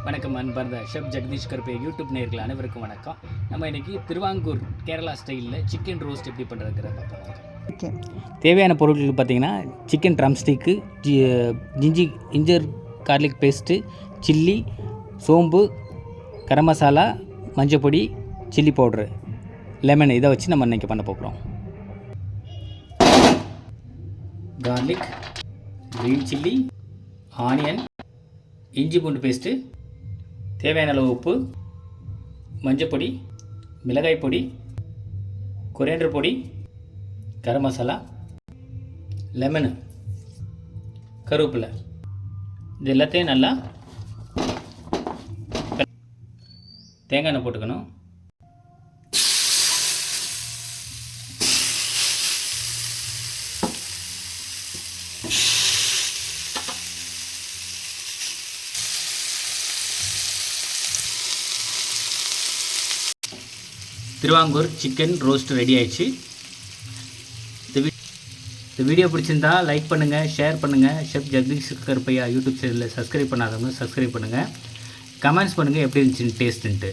வணக்கம் அன்பார்ந்த chef Jagadish கருப்பே YouTube நேயர்கள் அனைவருக்கும் வணக்கம். நம்ம இன்றைக்கி திருவாங்கூர் கேரளா ஸ்டைலில் சிக்கன் ரோஸ்ட் எப்படி பண்ணுறதுங்கிற பார்ப்போம். ஓகே, தேவையான பொருட்கள் பார்த்திங்கன்னா chicken drumstick, ginger garlic paste, chilli, சோம்பு, கரம் மசாலா, மஞ்சள் பொடி, சில்லி பவுட்ரு, லெமன், இதை வச்சு நம்ம இன்றைக்கி பண்ண போகிறோம். கார்லிக், க்ரீன் சில்லி, ஆனியன், இஞ்சி பூண்டு பேஸ்ட்டு, தேவையான அளவு உப்பு, மஞ்சள் பொடி, மிளகாய் பொடி, கொரியாண்டர் பொடி, கரம் மசாலா, லெமனு, கருவேப்பிலை, இது எல்லாத்தையும் நல்லா தேங்காய் எண்ணெய் போட்டுக்கணும். திருவாங்கூர் சிக்கன் ரோஸ்ட் ரெடி ஆயிடுச்சு. இந்த வீடியோ பிடிச்சிருந்தா லைக் பண்ணுங்கள், ஷேர் பண்ணுங்கள். ஷெஃப் ஜெகதீஷ் கருப்பையா யூடியூப் சேனலில் சப்ஸ்கிரைப் பண்ணாதவங்க சப்ஸ்கிரைப் பண்ணுங்கள். கமெண்ட்ஸ் பண்ணுங்கள் எப்படி இருந்துச்சுன்னு டேஸ்ட்டுன்ட்டு.